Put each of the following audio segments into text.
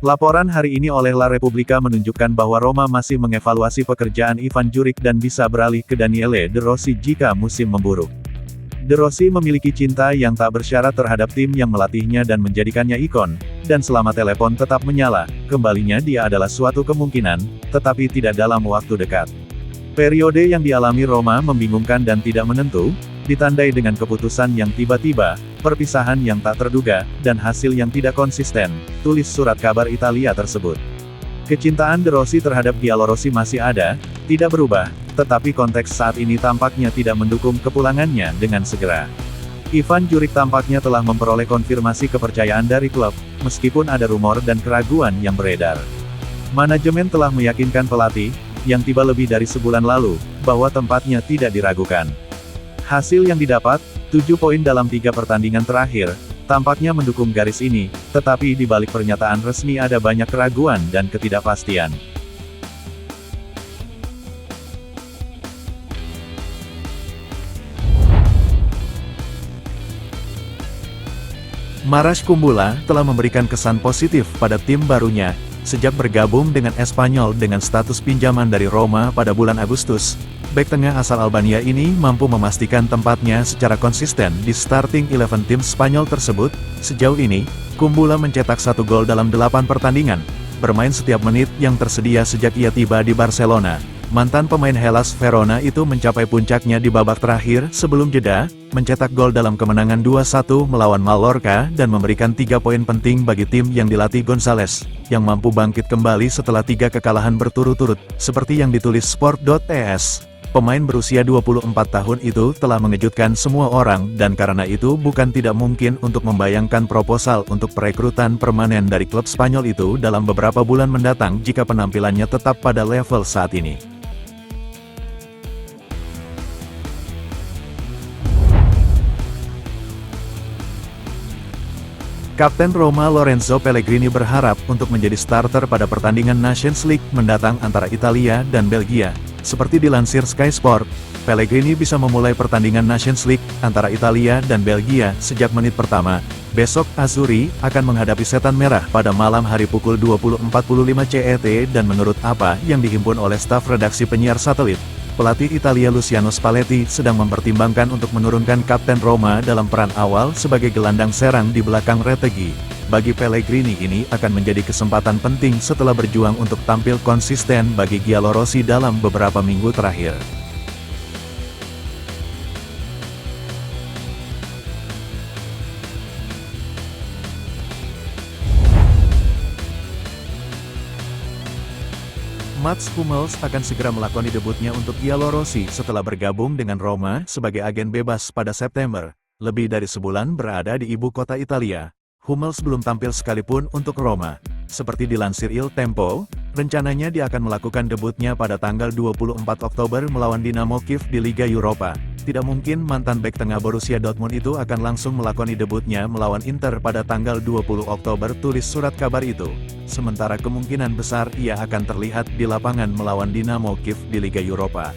Laporan hari ini oleh La Repubblica menunjukkan bahwa Roma masih mengevaluasi pekerjaan Ivan Djuric dan bisa beralih ke Daniele De Rossi jika musim memburuk. De Rossi memiliki cinta yang tak bersyarat terhadap tim yang melatihnya dan menjadikannya ikon, dan selama telepon tetap menyala, kembalinya dia adalah suatu kemungkinan, tetapi tidak dalam waktu dekat. Periode yang dialami Roma membingungkan dan tidak menentu, ditandai dengan keputusan yang tiba-tiba, perpisahan yang tak terduga, dan hasil yang tidak konsisten, tulis surat kabar Italia tersebut. Kecintaan De Rossi terhadap Giallorossi masih ada, tidak berubah, tetapi konteks saat ini tampaknya tidak mendukung kepulangannya dengan segera. Ivan Djuric tampaknya telah memperoleh konfirmasi kepercayaan dari klub, meskipun ada rumor dan keraguan yang beredar. Manajemen telah meyakinkan pelatih, yang tiba lebih dari sebulan lalu, bahwa tempatnya tidak diragukan. Hasil yang didapat, 7 poin dalam 3 pertandingan terakhir, tampaknya mendukung garis ini, tetapi di balik pernyataan resmi ada banyak keraguan dan ketidakpastian. Marash Kumbula telah memberikan kesan positif pada tim barunya, sejak bergabung dengan Espanyol dengan status pinjaman dari Roma pada bulan Agustus. Bek tengah asal Albania ini mampu memastikan tempatnya secara konsisten di starting 11 tim Spanyol tersebut. Sejauh ini, Kumbula mencetak 1 gol dalam 8 pertandingan, bermain setiap menit yang tersedia sejak ia tiba di Barcelona. Mantan pemain Hellas Verona itu mencapai puncaknya di babak terakhir sebelum jeda, mencetak gol dalam kemenangan 2-1 melawan Mallorca dan memberikan 3 poin penting bagi tim yang dilatih Gonzalez, yang mampu bangkit kembali setelah 3 kekalahan berturut-turut, seperti yang ditulis Sport.es. Pemain berusia 24 tahun itu telah mengejutkan semua orang dan karena itu bukan tidak mungkin untuk membayangkan proposal untuk perekrutan permanen dari klub Spanyol itu dalam beberapa bulan mendatang jika penampilannya tetap pada level saat ini. Kapten Roma Lorenzo Pellegrini berharap untuk menjadi starter pada pertandingan Nations League mendatang antara Italia dan Belgia. Seperti dilansir Sky Sport, Pellegrini bisa memulai pertandingan Nations League antara Italia dan Belgia sejak menit pertama. Besok Azzurri akan menghadapi Setan Merah pada malam hari pukul 20.45 CET dan menurut apa yang dihimpun oleh staf redaksi penyiar satelit, pelatih Italia Luciano Spalletti sedang mempertimbangkan untuk menurunkan Kapten Roma dalam peran awal sebagai gelandang serang di belakang Retegui. Bagi Pellegrini ini akan menjadi kesempatan penting setelah berjuang untuk tampil konsisten bagi Giallorossi dalam beberapa minggu terakhir. Mats Hummels akan segera melakoni debutnya untuk Giallorossi setelah bergabung dengan Roma sebagai agen bebas pada September. Lebih dari sebulan berada di ibu kota Italia, Hummels belum tampil sekalipun untuk Roma. Seperti dilansir Il Tempo, rencananya dia akan melakukan debutnya pada tanggal 24 Oktober melawan Dinamo Kiev di Liga Eropa. Tidak mungkin mantan bek tengah Borussia Dortmund itu akan langsung melakoni debutnya melawan Inter pada tanggal 20 Oktober, tulis surat kabar itu. Sementara kemungkinan besar ia akan terlihat di lapangan melawan Dinamo Kiev di Liga Eropa.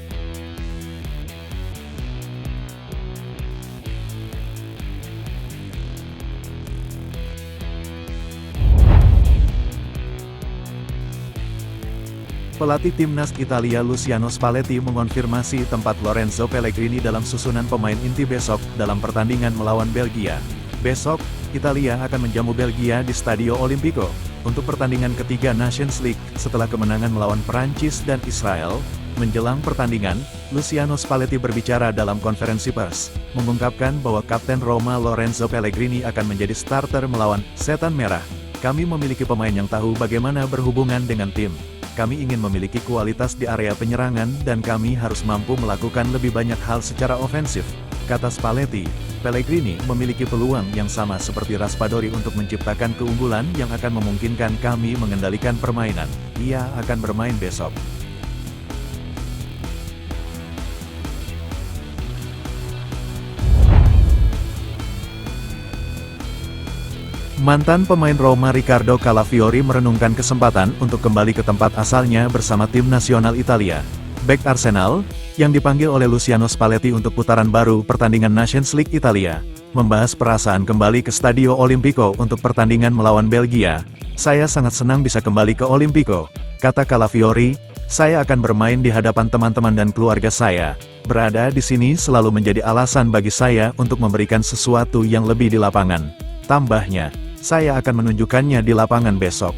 Pelatih timnas Italia Luciano Spalletti mengonfirmasi tempat Lorenzo Pellegrini dalam susunan pemain inti besok dalam pertandingan melawan Belgia. Besok, Italia akan menjamu Belgia di Stadio Olimpico untuk pertandingan ketiga Nations League setelah kemenangan melawan Prancis dan Israel. Menjelang pertandingan, Luciano Spalletti berbicara dalam konferensi pers, mengungkapkan bahwa Kapten Roma Lorenzo Pellegrini akan menjadi starter melawan Setan Merah. Kami memiliki pemain yang tahu bagaimana berhubungan dengan tim. Kami ingin memiliki kualitas di area penyerangan dan kami harus mampu melakukan lebih banyak hal secara ofensif, kata Spalletti. Pellegrini memiliki peluang yang sama seperti Raspadori untuk menciptakan keunggulan yang akan memungkinkan kami mengendalikan permainan. Ia akan bermain besok. Mantan pemain Roma Riccardo Calafiori merenungkan kesempatan untuk kembali ke tempat asalnya bersama tim nasional Italia. Bek Arsenal, yang dipanggil oleh Luciano Spalletti untuk putaran baru pertandingan Nations League Italia, membahas perasaan kembali ke Stadio Olimpico untuk pertandingan melawan Belgia. Saya sangat senang bisa kembali ke Olimpico, kata Calafiori. Saya akan bermain di hadapan teman-teman dan keluarga saya. Berada di sini selalu menjadi alasan bagi saya untuk memberikan sesuatu yang lebih di lapangan. Tambahnya, saya akan menunjukkannya di lapangan besok.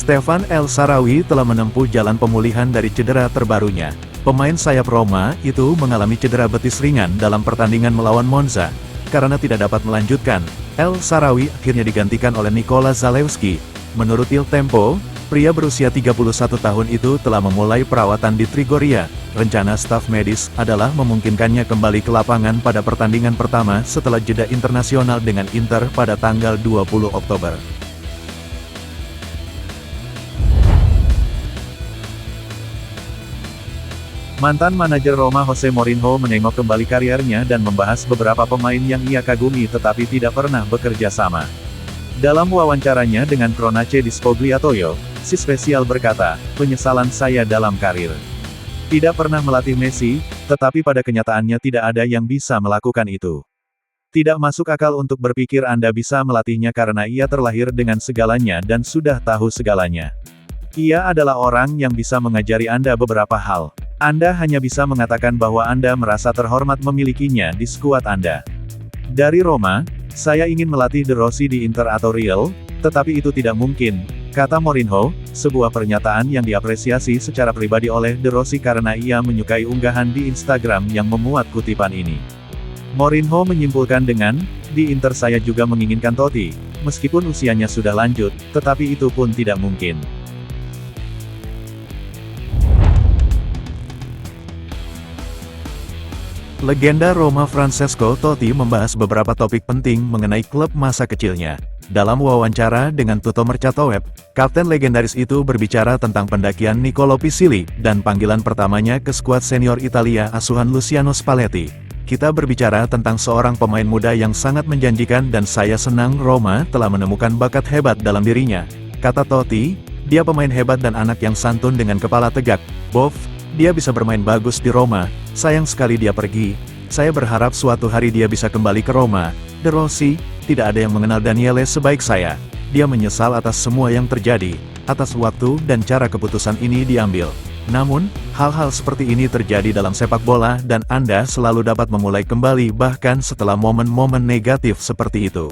Stefan El Shaarawy telah menempuh jalan pemulihan dari cedera terbarunya. Pemain sayap Roma itu mengalami cedera betis ringan dalam pertandingan melawan Monza. Karena tidak dapat melanjutkan, El Shaarawy akhirnya digantikan oleh Nikola Zalewski. Menurut Il Tempo, pria berusia 31 tahun itu telah memulai perawatan di Trigoria. Rencana staf medis adalah memungkinkannya kembali ke lapangan pada pertandingan pertama setelah jeda internasional dengan Inter pada tanggal 20 Oktober. Mantan manajer Roma Jose Mourinho menengok kembali karirnya dan membahas beberapa pemain yang ia kagumi tetapi tidak pernah bekerja sama. Dalam wawancaranya dengan Cronache di Spogliatoio, si spesial berkata, "Penyesalan saya dalam karir. Tidak pernah melatih Messi, tetapi pada kenyataannya tidak ada yang bisa melakukan itu. Tidak masuk akal untuk berpikir Anda bisa melatihnya karena ia terlahir dengan segalanya dan sudah tahu segalanya. Ia adalah orang yang bisa mengajari Anda beberapa hal. Anda hanya bisa mengatakan bahwa Anda merasa terhormat memilikinya di skuad Anda. Dari Roma, saya ingin melatih De Rossi di Inter atau Real, tetapi itu tidak mungkin," kata Mourinho, sebuah pernyataan yang diapresiasi secara pribadi oleh De Rossi karena ia menyukai unggahan di Instagram yang memuat kutipan ini. Mourinho menyimpulkan dengan, "Di Inter saya juga menginginkan Totti, meskipun usianya sudah lanjut, tetapi itu pun tidak mungkin." Legenda Roma Francesco Totti membahas beberapa topik penting mengenai klub masa kecilnya. Dalam wawancara dengan Tutto Mercato Web, kapten legendaris itu berbicara tentang pendakian Niccolò Pisili dan panggilan pertamanya ke skuad senior Italia asuhan Luciano Spalletti. "Kita berbicara tentang seorang pemain muda yang sangat menjanjikan dan saya senang Roma telah menemukan bakat hebat dalam dirinya," kata Totti. "Dia pemain hebat dan anak yang santun dengan kepala tegak. Bof, dia bisa bermain bagus di Roma. Sayang sekali dia pergi. Saya berharap suatu hari dia bisa kembali ke Roma." De Rossi, "Tidak ada yang mengenal Daniele sebaik saya. Dia menyesal atas semua yang terjadi, atas waktu dan cara keputusan ini diambil. Namun, hal-hal seperti ini terjadi dalam sepak bola dan Anda selalu dapat memulai kembali bahkan setelah momen-momen negatif seperti itu."